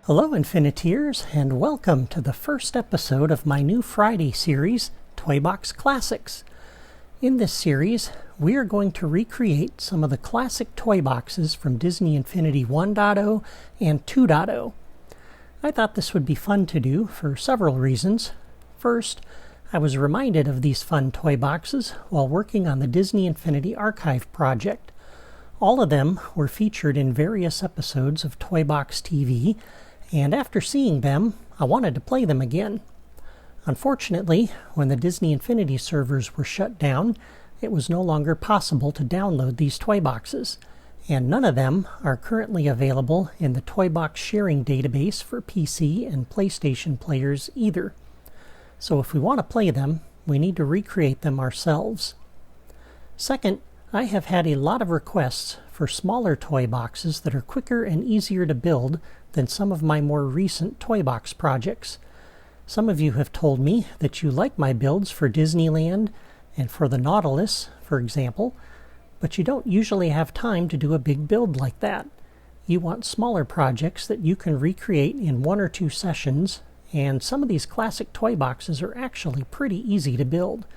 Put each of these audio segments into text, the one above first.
Hello Infiniteers, and welcome to the first episode of my new Friday series, Toy Box Classics. In this series, we are going to recreate some of the classic toy boxes from Disney Infinity 1.0 and 2.0. I thought this would be fun to do for several reasons. First, I was reminded of these fun toy boxes while working on the Disney Infinity Archive project. All of them were featured in various episodes of Toy Box TV, and after seeing them, I wanted to play them again. Unfortunately, when the Disney Infinity servers were shut down, it was no longer possible to download these toy boxes, and none of them are currently available in the Toy Box sharing database for PC and PlayStation players either. So if we want to play them, we need to recreate them ourselves. Second, I have had a lot of requests for smaller toy boxes that are quicker and easier to build than some of my more recent toy box projects. Some of you have told me that you like my builds for Disneyland and for the Nautilus, for example, but you don't usually have time to do a big build like that. You want smaller projects that you can recreate in 1 or 2 sessions, and some of these classic toy boxes are actually pretty easy to build.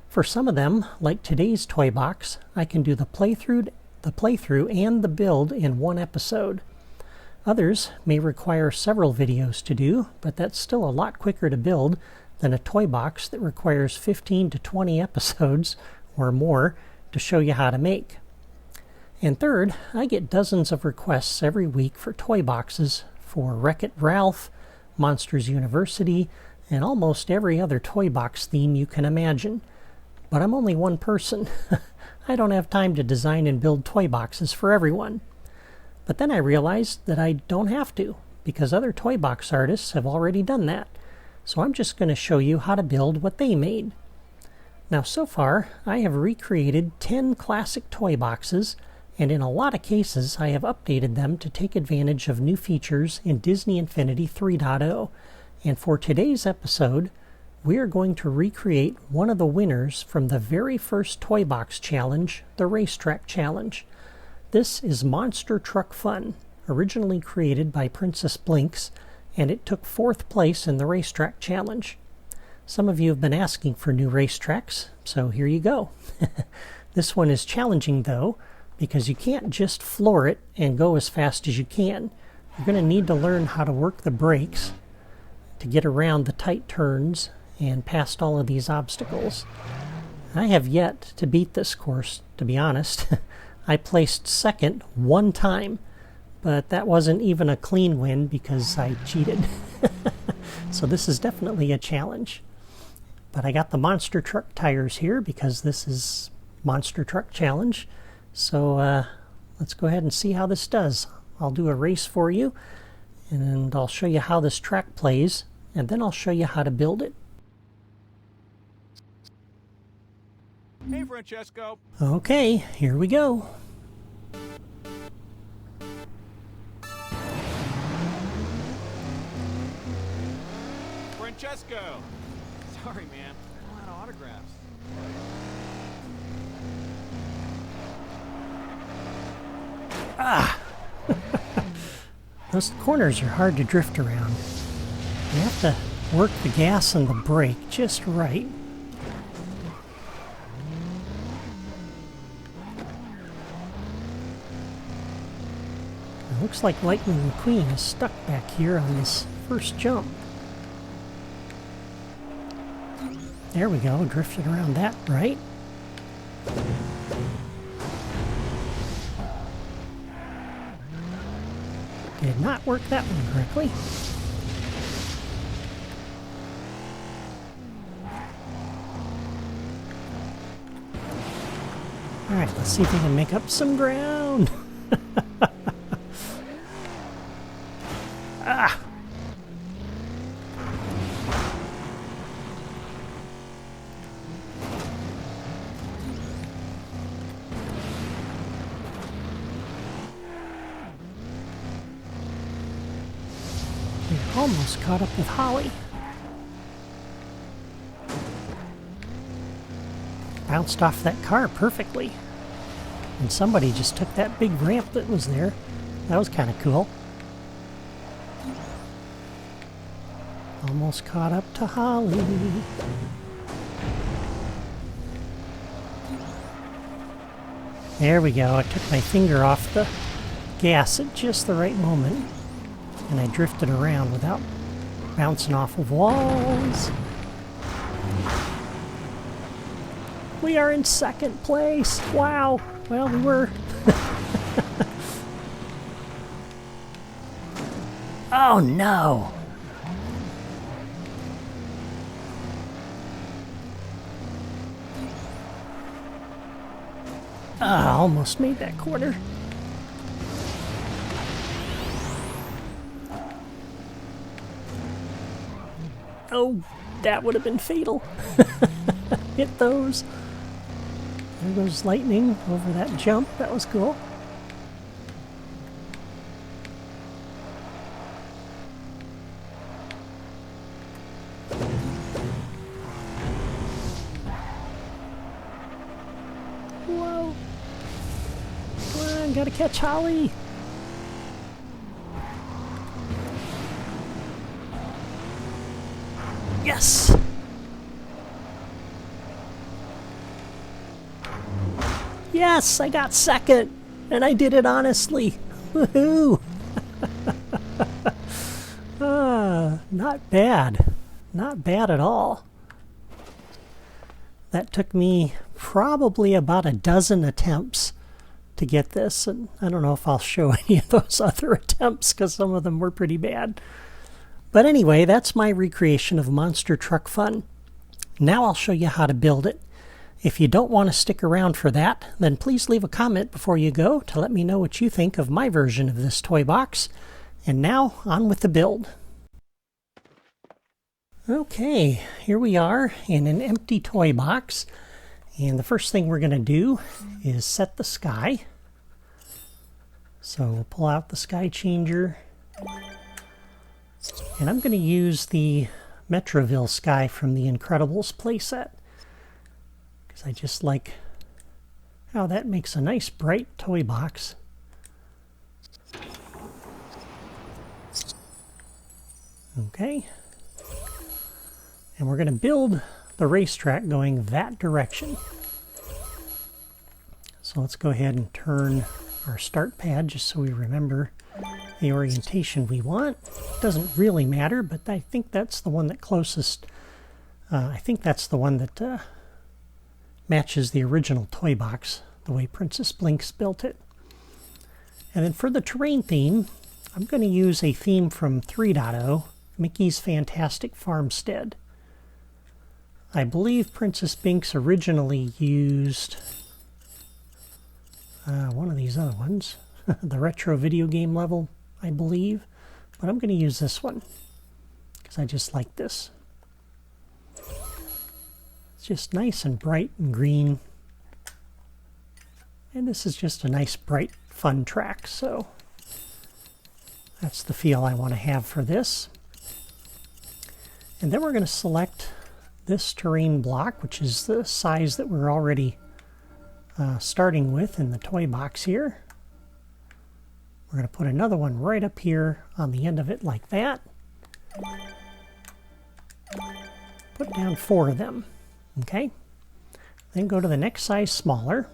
For some of them, like today's toy box, I can do the playthrough and the build in one episode. Others may require several videos to do, but that's still a lot quicker to build than a toy box that requires 15 to 20 episodes or more to show you how to make. And third, I get dozens of requests every week for toy boxes for Wreck-It Ralph, Monsters University, and almost every other toy box theme you can imagine. But I'm only one person. I don't have time to design and build toy boxes for everyone. But then I realized that I don't have to, because other toy box artists have already done that. So I'm just going to show you how to build what they made. Now so far, I have recreated 10 classic toy boxes, and in a lot of cases I have updated them to take advantage of new features in Disney Infinity 3.0. And for today's episode, we are going to recreate one of the winners from the very first Toy Box Challenge, the Racetrack Challenge. This is Monster Truck Fun, originally created by Princess Blinks, and it took 4th place in the Racetrack Challenge. Some of you have been asking for new racetracks, so here you go. This one is challenging though, because you can't just floor it and go as fast as you can. You're going to need to learn how to work the brakes to get around the tight turns and past all of these obstacles. I have yet to beat this course, to be honest. I placed second one time, but that wasn't even a clean win because I cheated. So this is definitely a challenge. But I got the Monster Truck tires here because this is Monster Truck Challenge. So let's go ahead and see how this does. I'll do a race for you, and I'll show you how this track plays, and then I'll show you how to build it. Hey, Francesco. Okay, here we go. Francesco. Sorry, man. I'm out of autographs. Those corners are hard to drift around. You have to work the gas and the brake just right. It looks like Lightning McQueen is stuck back here on this first jump. There we go, drifted around that right. Did not work that one correctly. Alright, let's see if we can make up some ground. We're almost caught up with Holly. Bounced off that car perfectly. And somebody just took that big ramp that was there. That was kind of cool. Almost caught up to Holly. There we go. I took my finger off the gas at just the right moment, and I drifted around without bouncing off of walls. We are in second place. Wow. Well, we were. Oh no. Almost made that corner. Oh, that would have been fatal. Hit those. There goes lightning over that jump. That was cool. Whoa. Come on, gotta catch Holly. Yes! Yes, I got second, and I did it honestly. Woohoo! Not bad. Not bad at all. That took me probably about a dozen attempts to get this, and I don't know if I'll show any of those other attempts because some of them were pretty bad. But anyway, that's my recreation of Monster Truck Fun. Now I'll show you how to build it. If you don't want to stick around for that, then please leave a comment before you go to let me know what you think of my version of this toy box. And now, on with the build. Okay, here we are in an empty toy box. And the first thing we're going to do is set the sky. So we'll pull out the sky changer. And I'm going to use the Metroville sky from the Incredibles playset, because I just like how that makes a nice bright toy box. Okay. And we're going to build the racetrack going that direction. So let's go ahead and turn our start pad just so we remember the orientation we want. Doesn't really matter, but I think that's the one that closest. I think that's the one that matches the original toy box, the way Princess Blinks built it. And then for the terrain theme, I'm going to use a theme from 3.0, Mickey's Fantastic Farmstead. I believe Princess Binks originally used one of these other ones, the retro video game level, I believe, but I'm going to use this one because I just like this. It's just nice and bright and green, and this is just a nice, bright, fun track, so that's the feel I want to have for this. And then we're going to select this terrain block, which is the size that we're already starting with in the toy box here. We're going to put another one right up here on the end of it like that. Put down 4 of them. Okay. Then go to the next size smaller.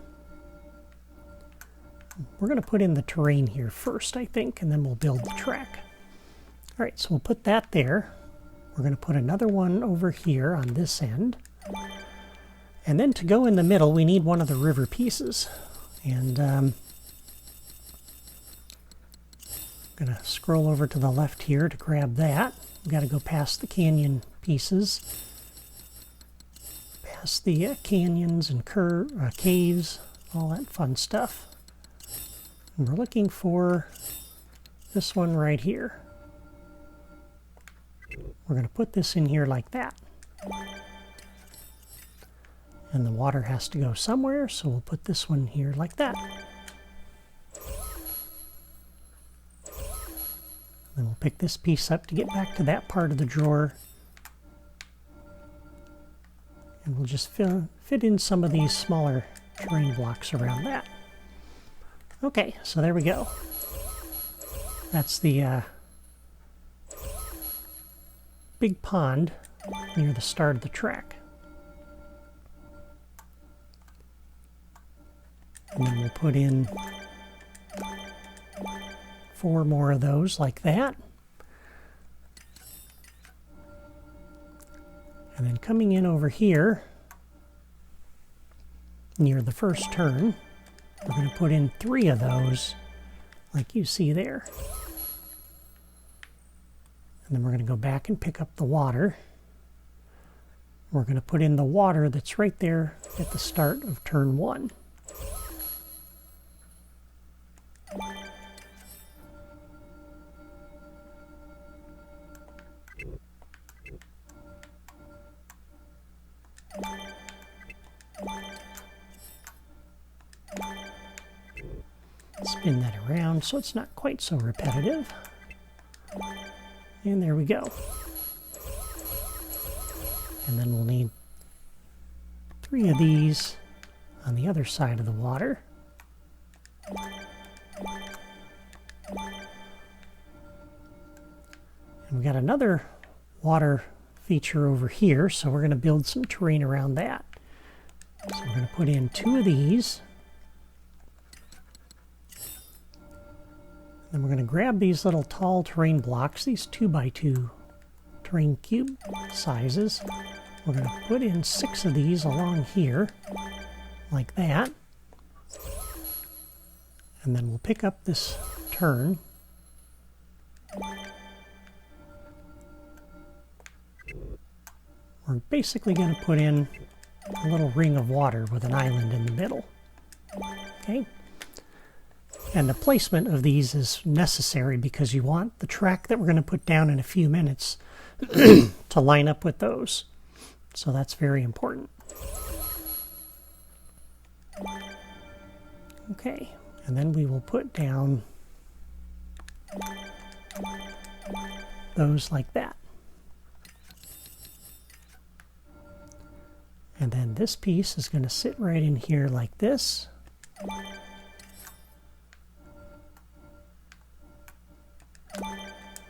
We're going to put in the terrain here first, I think, and then we'll build the track. All right, so we'll put that there. We're going to put another one over here on this end. And then to go in the middle, we need one of the river pieces. And I'm going to scroll over to the left here to grab that. We've got to go past the canyon pieces. Past the canyons and caves, all that fun stuff. And we're looking for this one right here. We're going to put this in here like that. And the water has to go somewhere, so we'll put this one here like that. Then we'll pick this piece up to get back to that part of the drawer. And we'll just fit in some of these smaller terrain blocks around that. Okay, so there we go. That's the big pond near the start of the track. And then we'll put in 4 more of those like that. And then coming in over here, near the first turn, we're going to put in 3 of those, like you see there. And then we're going to go back and pick up the water. We're going to put in the water that's right there at the start of turn 1. Spin that around so it's not quite so repetitive. And there we go. And then we'll need 3 of these on the other side of the water. And we got another water feature over here, so we're going to build some terrain around that. So we're going to put in 2 of these. Then we're going to grab these little tall terrain blocks, these 2x2 terrain cube sizes. We're going to put in 6 of these along here, like that. And then we'll pick up this turn. We're basically going to put in a little ring of water with an island in the middle. Okay? And the placement of these is necessary because you want the track that we're going to put down in a few minutes to line up with those. So that's very important. Okay, and then we will put down those like that. And then this piece is going to sit right in here like this.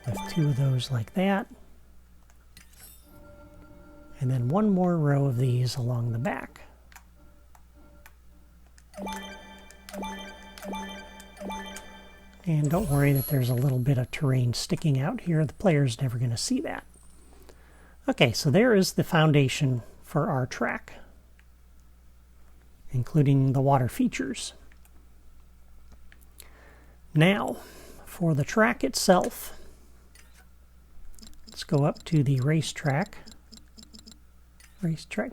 With 2 of those like that. And then 1 more row of these along the back. And don't worry that there's a little bit of terrain sticking out here. The player's never going to see that. Okay, so there is the foundation for our track, including the water features. Now, for the track itself, let's go up to the racetrack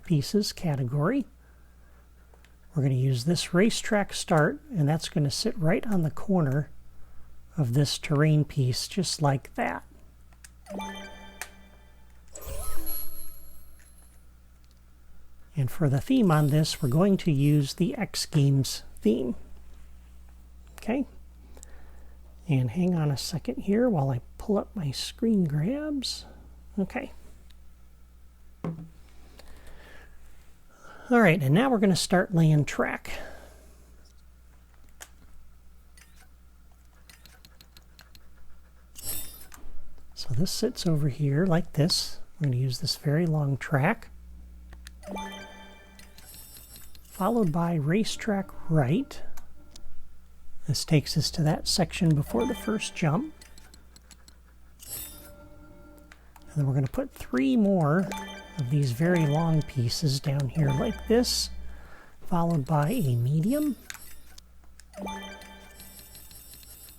pieces category. We're going to use this racetrack start, and that's going to sit right on the corner of this terrain piece, just like that. And for the theme on this, we're going to use the X Games theme. Okay? And hang on a second here while I pull up my screen grabs. Okay. All right, and now we're going to start laying track. So this sits over here like this. We're going to use this very long track, followed by racetrack right. This takes us to that section before the first jump. And then we're going to put 3 more of these very long pieces down here like this, followed by a medium,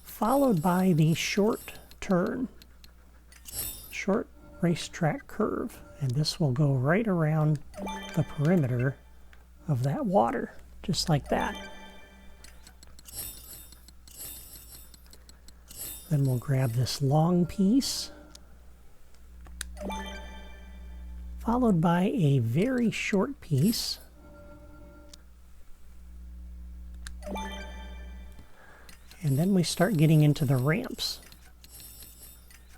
followed by the short turn, short racetrack curve. And this will go right around the perimeter of that water, just like that. Then we'll grab this long piece, followed by a very short piece, and then we start getting into the ramps.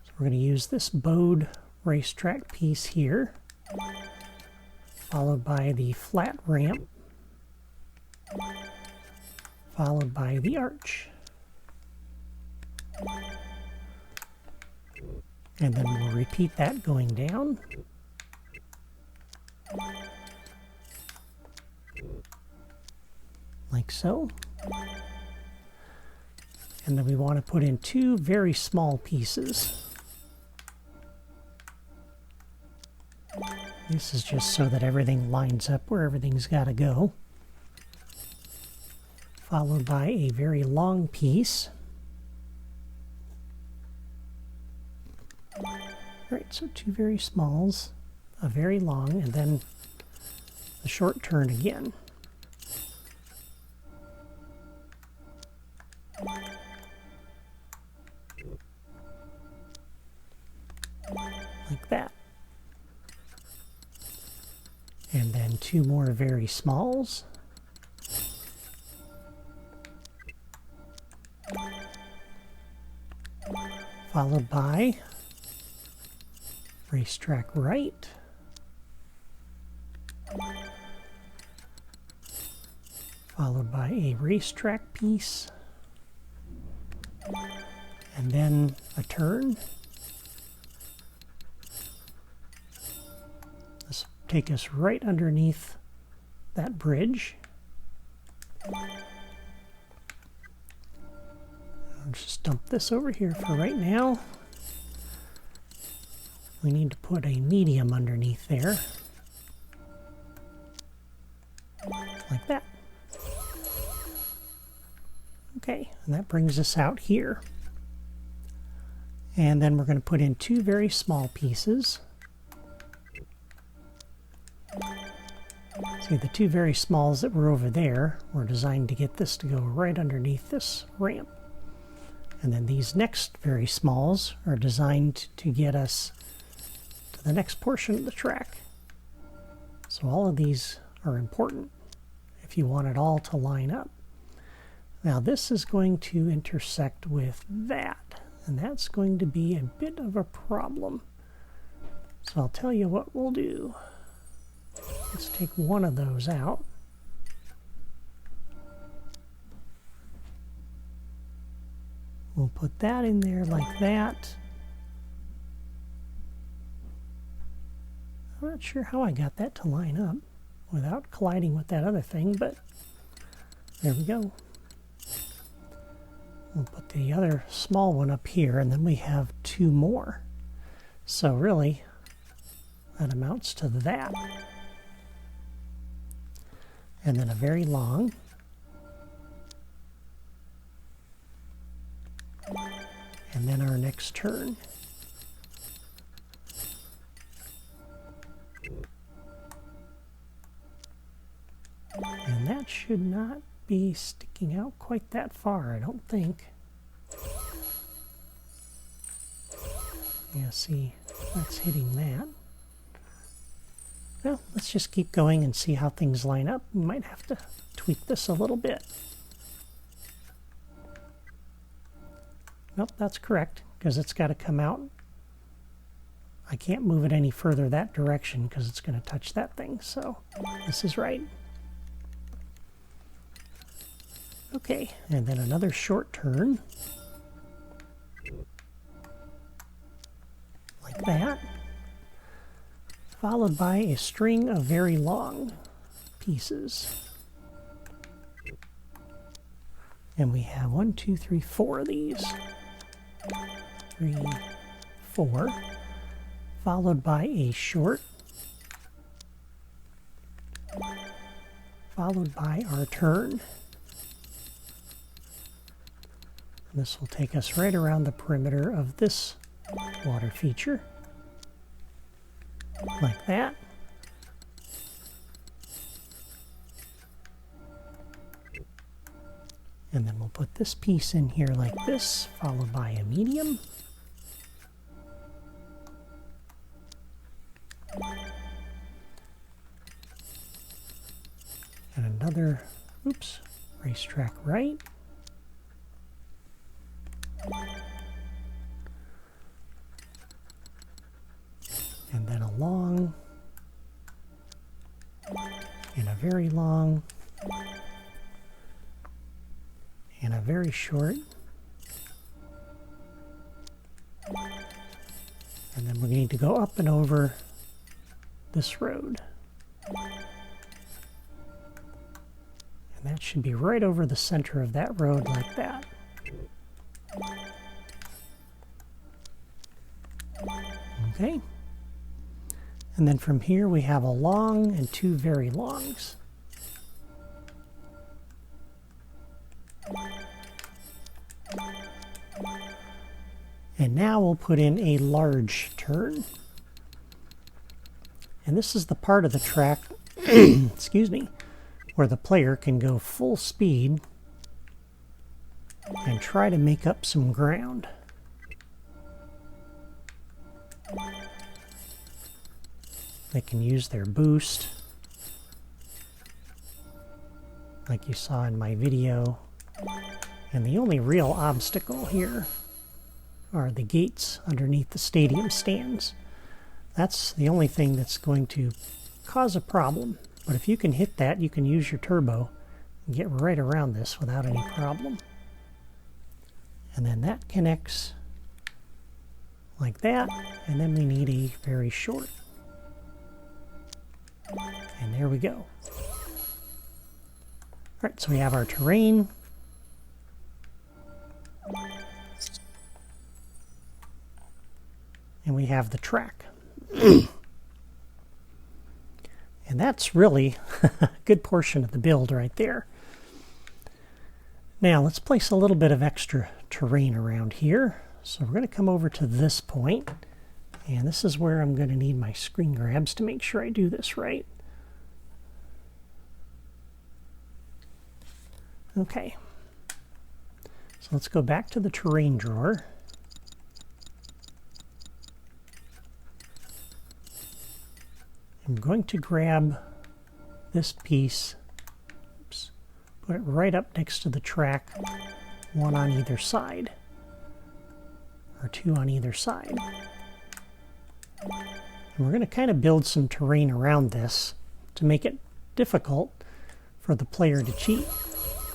So we're going to use this bowed racetrack piece here, followed by the flat ramp, followed by the arch. And then we'll repeat that going down. Like so. And then we want to put in 2 very small pieces. This is just so that everything lines up where everything's got to go. Followed by a very long piece. Alright, so 2 very smalls, a very long, and then the short turn again. Like that. And then 2 more very smalls. Followed by racetrack right. Followed by a racetrack piece. And then a turn. This will take us right underneath that bridge. I'll just dump this over here for right now. We need to put a medium underneath there. Like that. Okay, and that brings us out here. And then we're going to put in 2 very small pieces. See, the 2 very smalls that were over there were designed to get this to go right underneath this ramp. And then these next very smalls are designed to get us to the next portion of the track. So all of these are important if you want it all to line up. Now this is going to intersect with that, and that's going to be a bit of a problem. So I'll tell you what we'll do. Let's take one of those out. We'll put that in there like that. I'm not sure how I got that to line up without colliding with that other thing, but there we go. We'll put the other small one up here, and then we have 2 more. So really, that amounts to that. And then a very long. And then our next turn. And that should not be sticking out quite that far, I don't think. Yeah, see, that's hitting that. Well, let's just keep going and see how things line up. We might have to tweak this a little bit. Nope, that's correct, because it's got to come out. I can't move it any further that direction because it's going to touch that thing, so this is right. Okay, and then another short turn. Like that. Followed by a string of very long pieces. And we have 1, 2, 3, 4 of these. 3, 4. Followed by a short. Followed by our turn. And this will take us right around the perimeter of this water feature. Like that. And then we'll put this piece in here like this, followed by a medium. And another, oops, racetrack right. And then a long, and a very long, and a very short, And then we need to go up and over this road. And that should be right over the center of that road like that. Okay. And then from here we have a long and two very longs. And now we'll put in a large turn. And this is the part of the track, excuse me, where the player can go full speed and try to make up some ground. They can use their boost, like you saw in my video. And the only real obstacle here are the gates underneath the stadium stands. That's the only thing that's going to cause a problem. But if you can hit that, you can use your turbo and get right around this without any problem. And then that connects like that, and then we need a very short. And there we go. Alright, so we have our terrain. And we have the track. And that's really a good portion of the build right there. Now let's place a little bit of extra terrain around here. So we're going to come over to this point, and this is where I'm going to need my screen grabs to make sure I do this right. Okay. So let's go back to the terrain drawer. I'm going to grab this piece, oops, put it right up next to the track, one on either side, or two on either side. And we're going to kind of build some terrain around this to make it difficult for the player to cheat,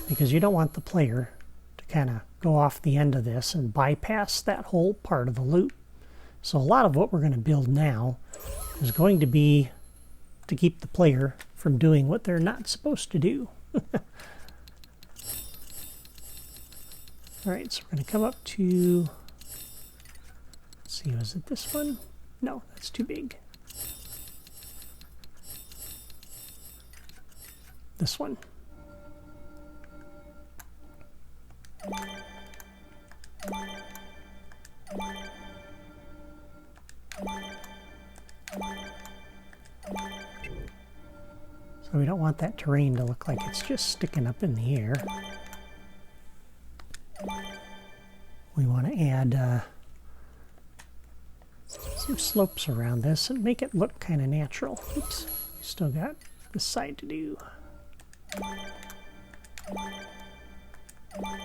because you don't want the player to kind of go off the end of this and bypass that whole part of the loop. So a lot of what we're going to build now is going to be to keep the player from doing what they're not supposed to do. Alright, so we're going to come up to, let's see, was it this one? No, that's too big. This one. So we don't want that terrain to look like it's just sticking up in the air. We want to add some slopes around this and make it look kind of natural. Oops, we still got this side to do.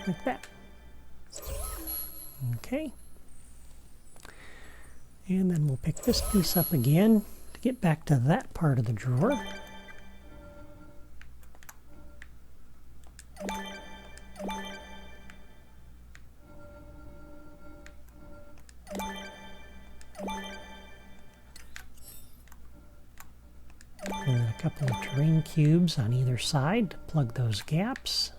Like that. Okay. And then we'll pick this piece up again to get back to that part of the drawer. And then a couple of terrain cubes on either side to plug those gaps.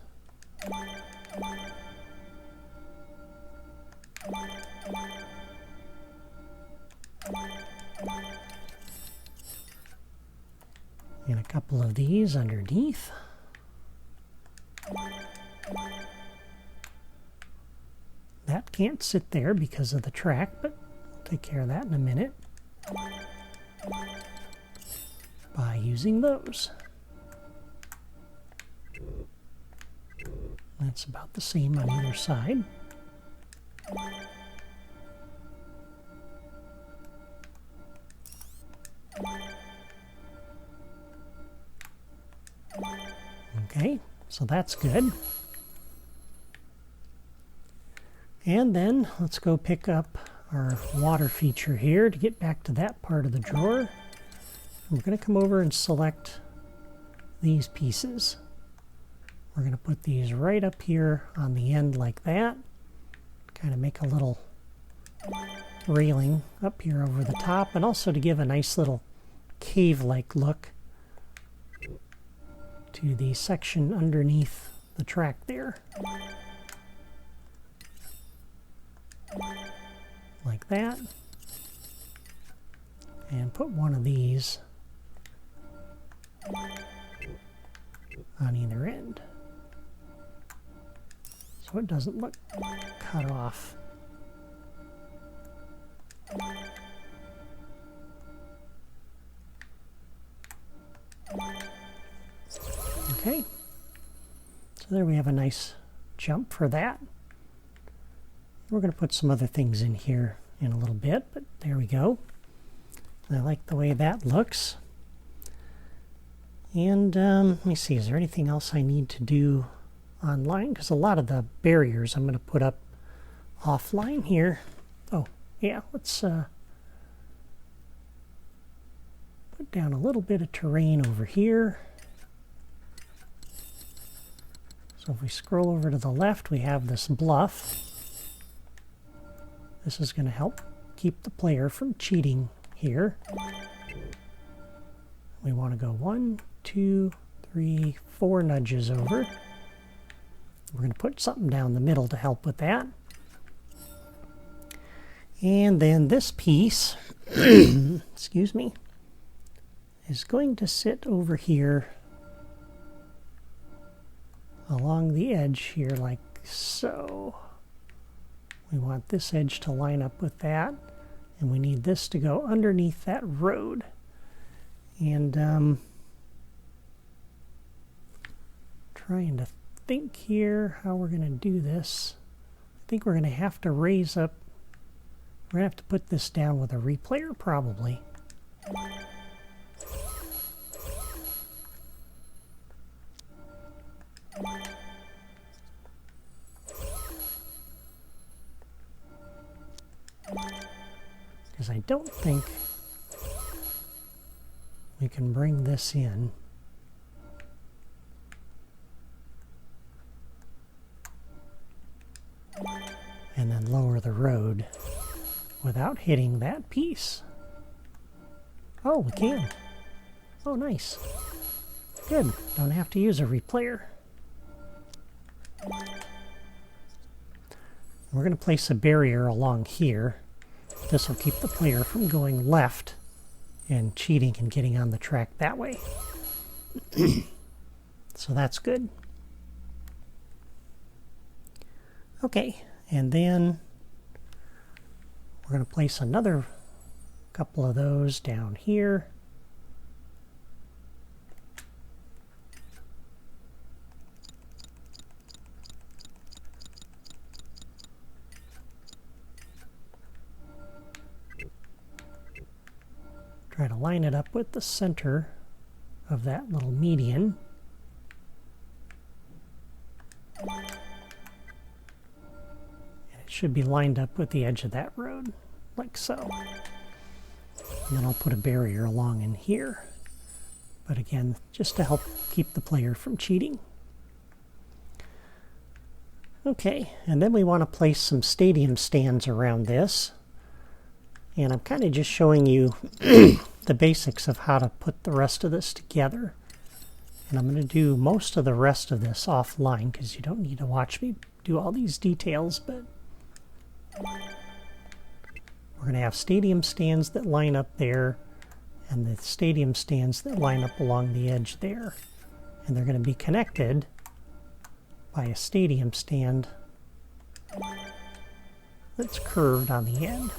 And a couple of these underneath. That can't sit there because of the track, but we'll take care of that in a minute by using those. That's about the same on either side. Okay, so that's good. And then let's go pick up our water feature here to get back to that part of the drawer. We're going to come over and select these pieces. We're going to put these right up here on the end like that. Kind of make a little railing up here over the top, and also to give a nice little cave-like look to the section underneath the track there. Like that. And put one of these on either end, so it doesn't look cut off. Okay, so there we have a nice jump for that. We're going to put some other things in here in a little bit, but there we go. I like the way that looks. And let me see, is there anything else I need to do online? Because a lot of the barriers I'm going to put up offline here. Oh, yeah, let's put down a little bit of terrain over here. So if we scroll over to the left, we have this bluff. This is going to help keep the player from cheating here. We want to go 1, 2, 3, 4 nudges over. We're going to put something down the middle to help with that. And then this piece, excuse me, is going to sit over here along the edge here like so. We want this edge to line up with that, and we need this to go underneath that road. And trying to think here how we're going to do this. I think we're going to have to raise up, we're going to have to put this down with a replayer probably. Because I don't think we can bring this in and then lower the road without hitting that piece. Oh, we can. Oh, nice. Good. Don't have to use a replayer. We're going to place a barrier along here. This will keep the player from going left and cheating and getting on the track that way. So that's good. Okay, and then we're going to place another couple of those down here. Try to line it up with the center of that little median. And it should be lined up with the edge of that road, like so. And then I'll put a barrier along in here. But again, just to help keep the player from cheating. Okay, and then we want to place some stadium stands around this. And I'm kind of just showing you the basics of how to put the rest of this together. And I'm going to do most of the rest of this offline because you don't need to watch me do all these details, but we're going to have stadium stands that line up there and the stadium stands that line up along the edge there. And they're going to be connected by a stadium stand that's curved on the end.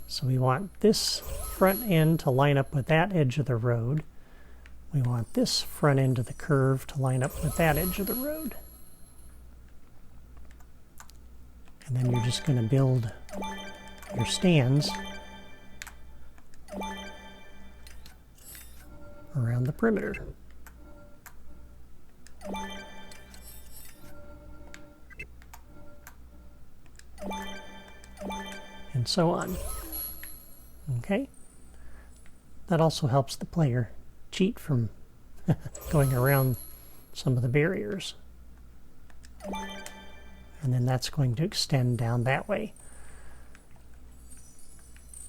So we want this front end to line up with that edge of the road. We want this front end of the curve to line up with that edge of the road. And then you're just going to build your stands around the perimeter. And so on. Okay? That also helps the player cheat from going around some of the barriers. And then that's going to extend down that way.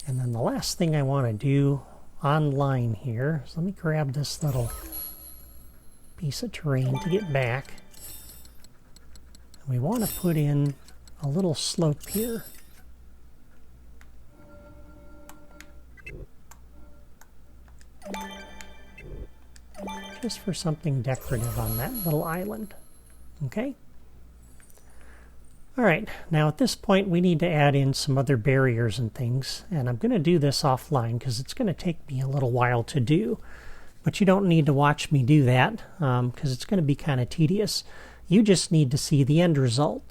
And then the last thing I want to do online here is let me grab this little piece of terrain to get back. And we want to put in a little slope here. Just for something decorative on that little island. Okay? Alright, now at this point we need to add in some other barriers and things, and I'm going to do this offline because it's going to take me a little while to do. But you don't need to watch me do that because it's going to be kind of tedious. You just need to see the end result,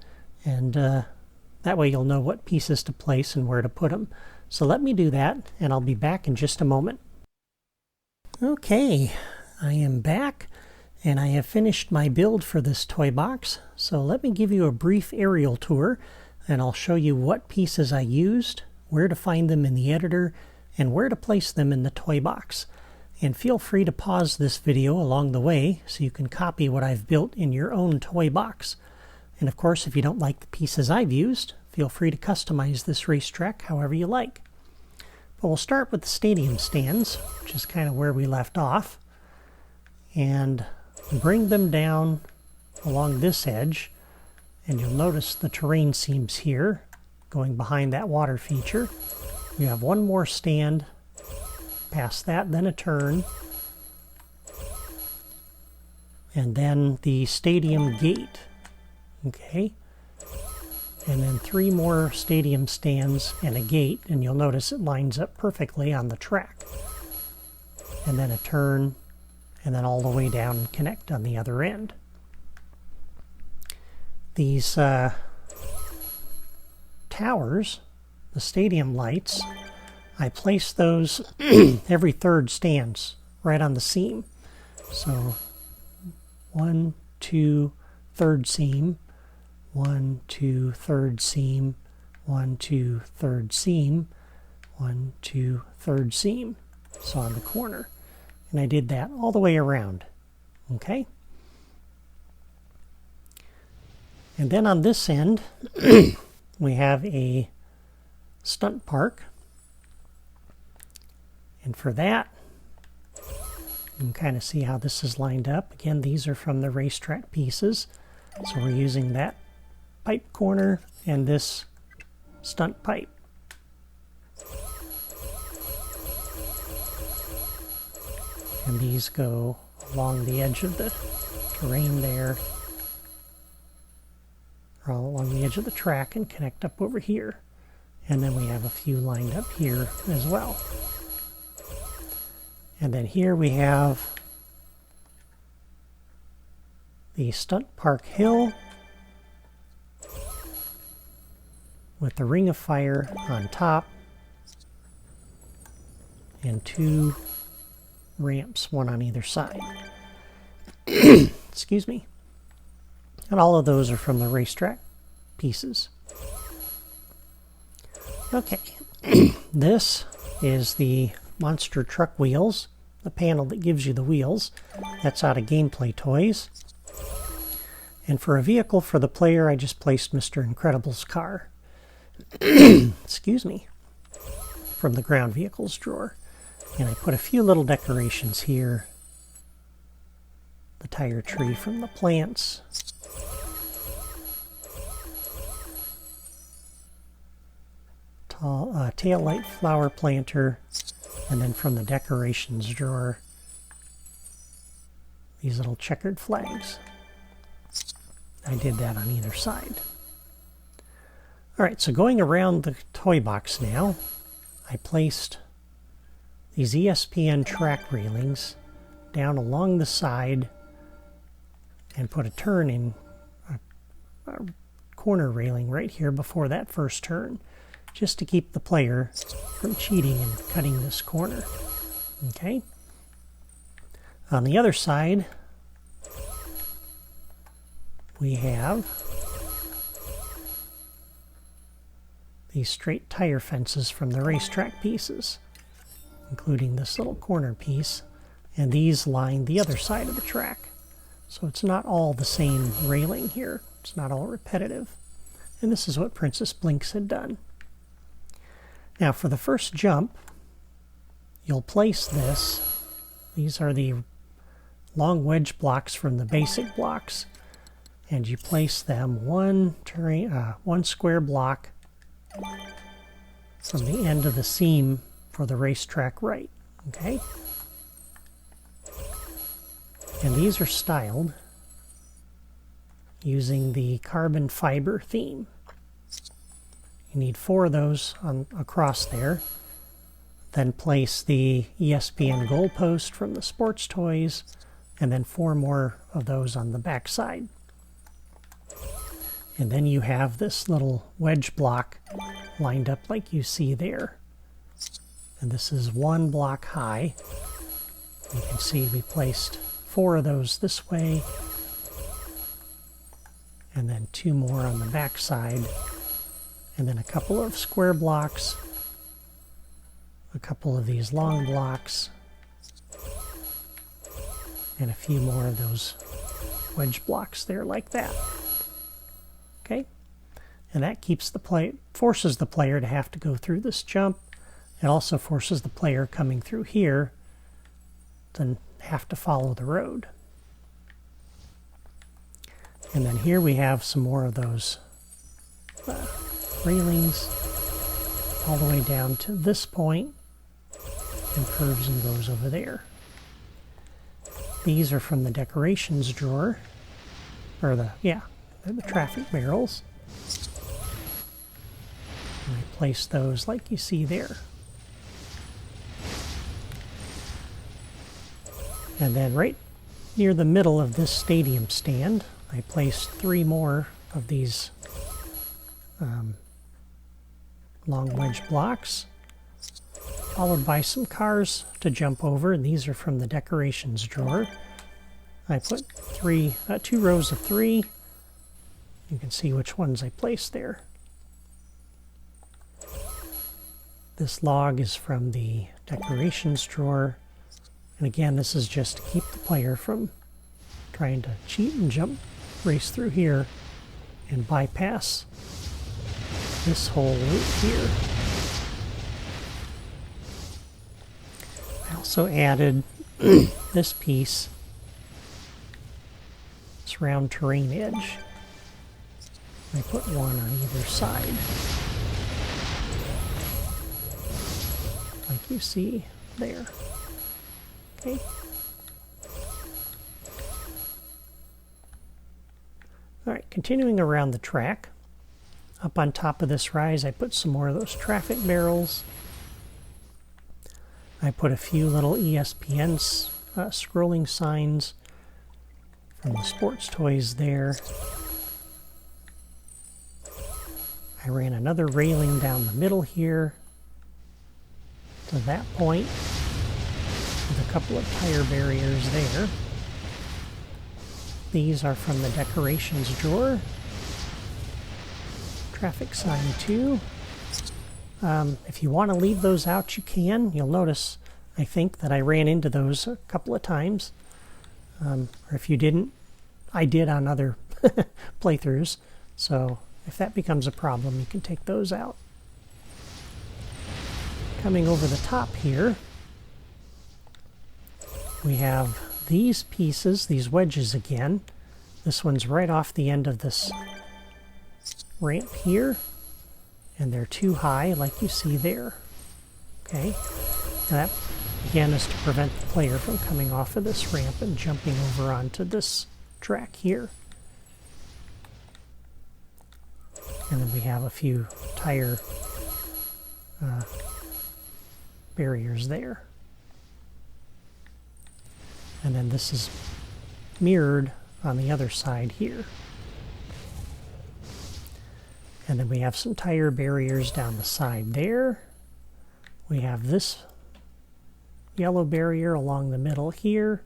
and that way you'll know what pieces to place and where to put them. So let me do that, and I'll be back in just a moment. Okay, I am back, and I have finished my build for this toy box. So let me give you a brief aerial tour, and I'll show you what pieces I used, where to find them in the editor, and where to place them in the toy box. And feel free to pause this video along the way so you can copy what I've built in your own toy box. And of course, if you don't like the pieces I've used, feel free to customize this racetrack however you like. But we'll start with the stadium stands, which is kind of where we left off, and bring them down along this edge, and you'll notice the terrain seams here going behind that water feature. We have one more stand past that, then a turn, and then the stadium gate. Okay, and then 3 more stadium stands and a gate, and you'll notice it lines up perfectly on the track. And then a turn, and then all the way down and connect on the other end. These towers, the stadium lights, I place those every third stands right on the seam. So 1, 2, third seam, 1, 2, third seam, 1, 2, third seam, 1, 2, third seam. So on the corner. And I did that all the way around. Okay? And then on this end, we have a stunt park. And for that, you can kind of see how this is lined up. Again, these are from the racetrack pieces. So we're using that pipe corner and this stunt pipe. And these go along the edge of the terrain there, or all along the edge of the track, and connect up over here. And then we have a few lined up here as well. And then here we have the Stunt Park Hill with the Ring of Fire on top and 2 ramps, one on either side. Excuse me. And all of those are from the racetrack pieces. Okay, this is the monster truck wheels, the panel that gives you the wheels. That's out of Gameplay Toys. And for a vehicle for the player, I just placed Mr. Incredible's car. Excuse me. From the ground vehicles drawer. And I put a few little decorations here. The tire tree from the plants. Tail light flower planter. And then from the decorations drawer, these little checkered flags. I did that on either side. Alright, so going around the toy box now, I placed these ESPN track railings down along the side and put a turn in, a corner railing right here before that first turn, just to keep the player from cheating and cutting this corner. Okay? On the other side, we have these straight tire fences from the racetrack pieces, including this little corner piece, and these line the other side of the track. So it's not all the same railing here. It's not all repetitive. And this is what Princess Blinks had done. Now for the first jump, you'll place this. These are the long wedge blocks from the basic blocks. And you place them one square block from the end of the seam for the racetrack right. Okay? And these are styled using the carbon fiber theme. You need 4 of those across there. Then place the ESPN goalpost from the sports toys, and then 4 more of those on the back side. And then you have this little wedge block lined up like you see there. And this is 1 block high. You can see we placed 4 of those this way, and then 2 more on the back side, and then a couple of square blocks, a couple of these long blocks, and a few more of those wedge blocks there like that. Okay? And that keeps forces the player to have to go through this jump. It also forces the player coming through here to have to follow the road. And then here we have some more of those railings all the way down to this point, and curves and goes over there. These are from the decorations drawer, or they're the traffic barrels. And I place those like you see there. And then right near the middle of this stadium stand, I placed 3 more of these long wedge blocks, followed by some cars to jump over, and these are from the decorations drawer. I put 2 rows of 3. You can see which ones I placed there. This log is from the decorations drawer. And again, this is just to keep the player from trying to cheat and race through here and bypass this whole loop here. I also added this piece, this round terrain edge. I put 1 on either side, like you see there. Okay. Alright, continuing around the track, up on top of this rise I put some more of those traffic barrels. I put a few little ESPN scrolling signs from the sports toys there. I ran another railing down the middle here to that point, with a couple of tire barriers there. These are from the decorations drawer. Traffic sign 2. If you want to leave those out, you can. You'll notice, I think, that I ran into those a couple of times. Or if you didn't, I did on other playthroughs. So if that becomes a problem, you can take those out. Coming over the top here, we have these pieces, these wedges again. This one's right off the end of this ramp here, and they're too high like you see there. Okay, and that again is to prevent the player from coming off of this ramp and jumping over onto this track here. And then we have a few tire barriers there. And then this is mirrored on the other side here. And then we have some tire barriers down the side there. We have this yellow barrier along the middle here,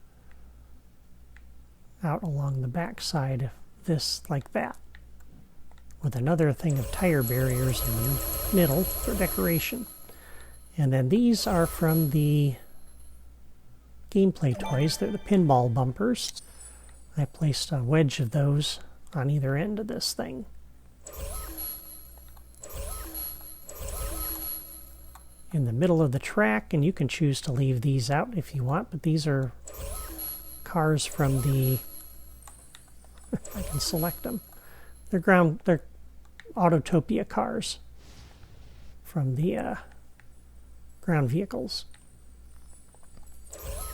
out along the back side of this like that, with another thing of tire barriers in the middle for decoration. And then these are from the gameplay toys. They're the pinball bumpers. I placed a wedge of those on either end of this thing. in the middle of the track, and you can choose to leave these out if you want, but these are cars from the, if I can select them, they're Autotopia cars from the ground vehicles.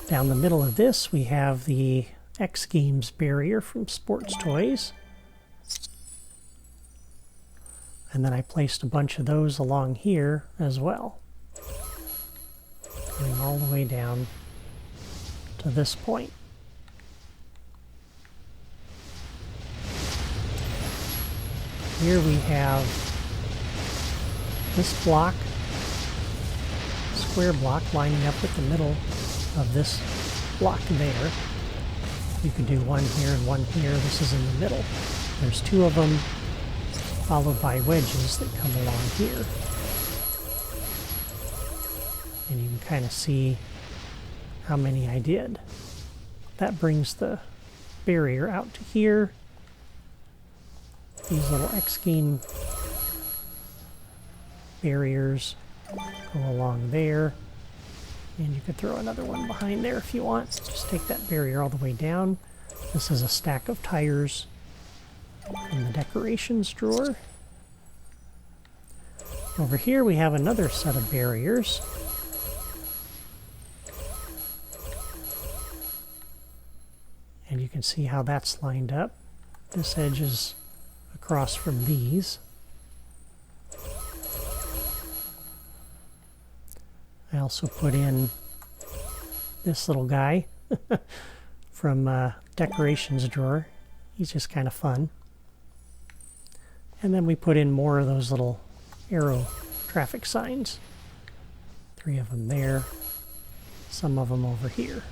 Down the middle of this we have the X Games barrier from Sports Toys. And then I placed a bunch of those along here as well. Going all the way down to this point. Here we have this block, square block, lining up with the middle of this block there. You could do one here and one here. This is in the middle. There's two of them, followed by wedges that come along here. And you can kind of see how many I did. That brings the barrier out to here. These little X Game barriers go along there. And you could throw another one behind there if you want. Just take that barrier all the way down. This is a stack of tires in the decorations drawer. Over here we have another set of barriers. And you can see how that's lined up. This edge is across from these. I also put in this little guy from decorations drawer. He's just kind of fun. And then we put in more of those little arrow traffic signs. 3 of them there, some of them over here.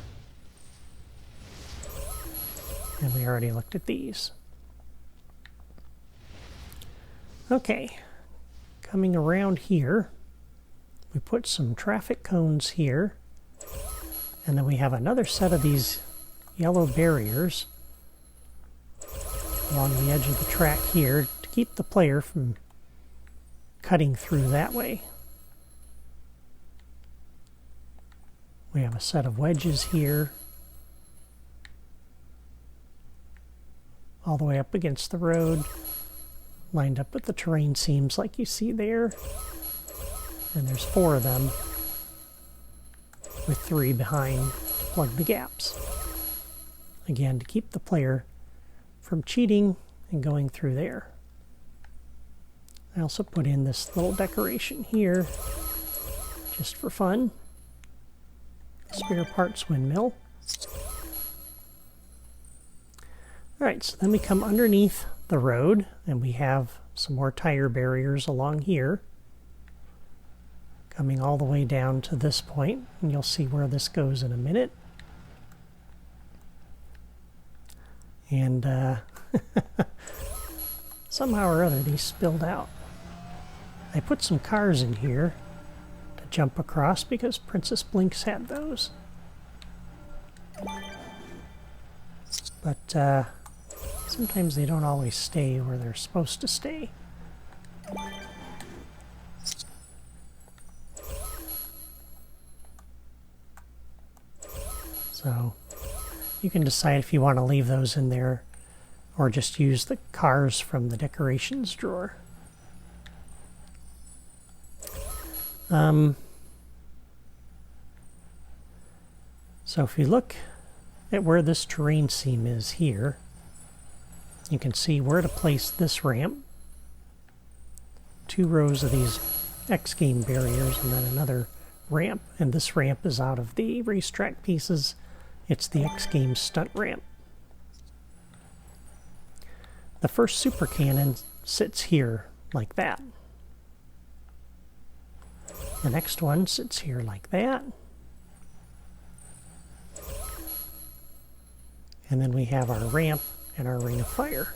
And we already looked at these. Okay, coming around here, we put some traffic cones here, and then we have another set of these yellow barriers along the edge of the track here to keep the player from cutting through that way. We have a set of wedges here, all the way up against the road, lined up with the terrain seams like you see there. And there's 4 of them, with 3 behind to plug the gaps. Again, to keep the player from cheating and going through there. I also put in this little decoration here, just for fun. Spare parts windmill. Alright, so then we come underneath the road, and we have some more tire barriers along here. Coming all the way down to this point, and you'll see where this goes in a minute. And somehow or other these spilled out. I put some cars in here to jump across because Princess Blinks had those. But sometimes they don't always stay where they're supposed to stay. So you can decide if you want to leave those in there or just use the cars from the decorations drawer. So if you look at where this terrain seam is here, you can see where to place this ramp. 2 rows of these X Game barriers and then another ramp. And this ramp is out of the racetrack pieces. It's the X Games stunt ramp. The first super cannon sits here like that. The next one sits here like that. And then we have our ramp and our ring of fire.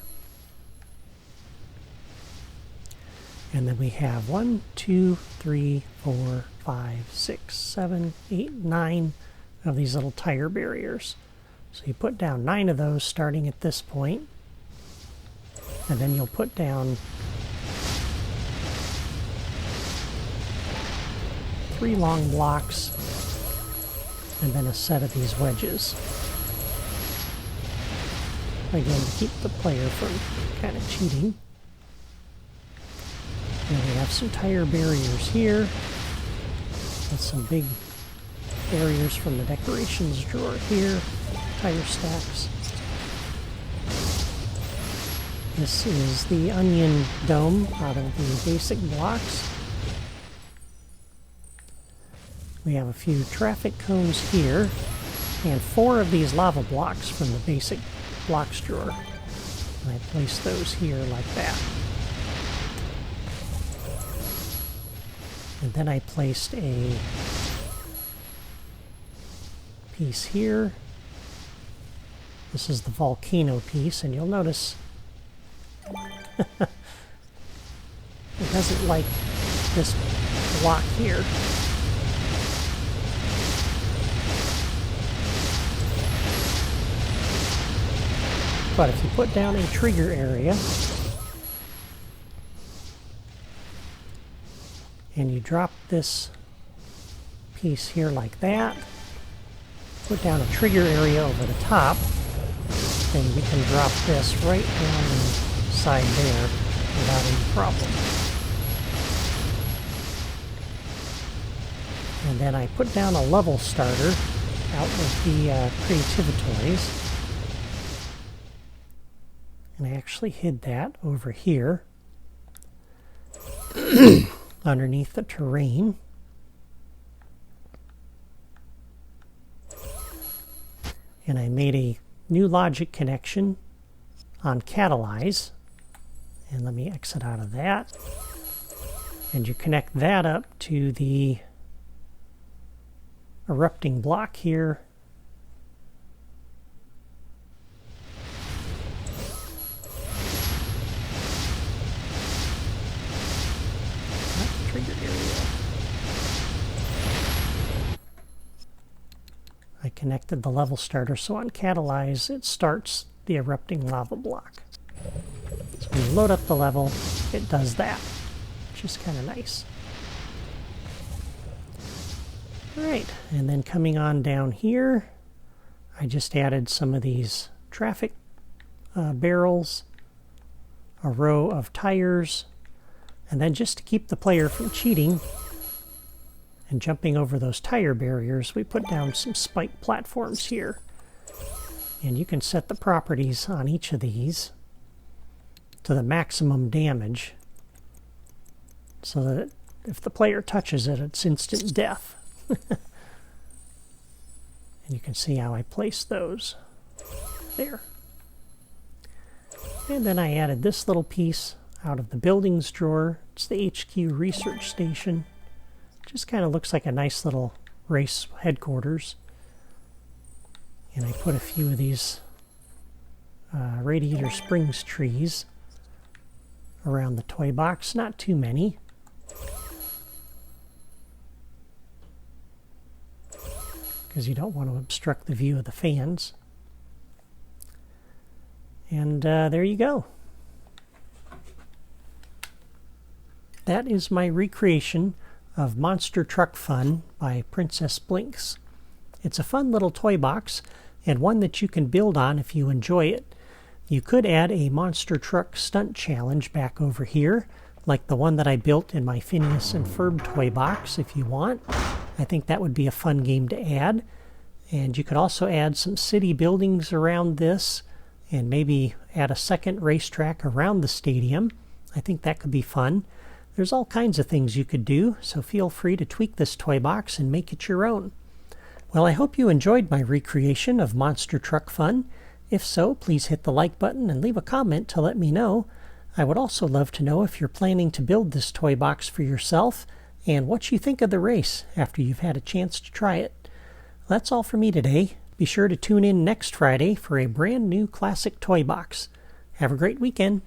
And then we have 1, 2, 3, 4, 5, 6, 7, 8, 9 of these little tire barriers. So you put down 9 of those starting at this point, and then you'll put down 3 long blocks, and then a set of these wedges. Again, to keep the player from kind of cheating. And we have some tire barriers here, with some big barriers from the decorations drawer here, tire stacks. This is the onion dome out of the basic blocks. We have a few traffic cones here, and 4 of these lava blocks from the basic blocks drawer. And I place those here like that. And then I placed a piece here. This is the volcano piece, and you'll notice it doesn't like this block here. But if you put down a trigger area and you drop this piece here like that, put down a trigger area over the top, then we can drop this right down the side there without any problem. And then I put down a level starter out of the Creativitoys. And I actually hid that over here underneath the terrain. And I made a new logic connection on Catalyze. And let me exit out of that. And you connect that up to the erupting block here. Trigger area. I connected the level starter, so on Catalyze it starts the erupting lava block. So when you load up the level, it does that, which is kind of nice. Alright, and then coming on down here, I just added some of these traffic barrels, a row of tires, and then just to keep the player from cheating and jumping over those tire barriers, we put down some spike platforms here. And you can set the properties on each of these to the maximum damage so that if the player touches it, it's instant death. And you can see how I placed those there. And then I added this little piece out of the buildings drawer. It's the HQ research station. Just kind of looks like a nice little race headquarters. And I put a few of these Radiator Springs trees around the toy box. Not too many. Because you don't want to obstruct the view of the fans. And there you go. That is my recreation of Monster Truck Fun by Princess Blinks. It's a fun little toy box, and one that you can build on if you enjoy it. You could add a Monster Truck Stunt Challenge back over here, like the one that I built in my Phineas and Ferb toy box if you want. I think that would be a fun game to add. And you could also add some city buildings around this, and maybe add a second racetrack around the stadium. I think that could be fun. There's all kinds of things you could do, so feel free to tweak this toy box and make it your own. Well, I hope you enjoyed my recreation of Monster Truck Fun. If so, please hit the like button and leave a comment to let me know. I would also love to know if you're planning to build this toy box for yourself and what you think of the race after you've had a chance to try it. That's all for me today. Be sure to tune in next Friday for a brand new classic toy box. Have a great weekend.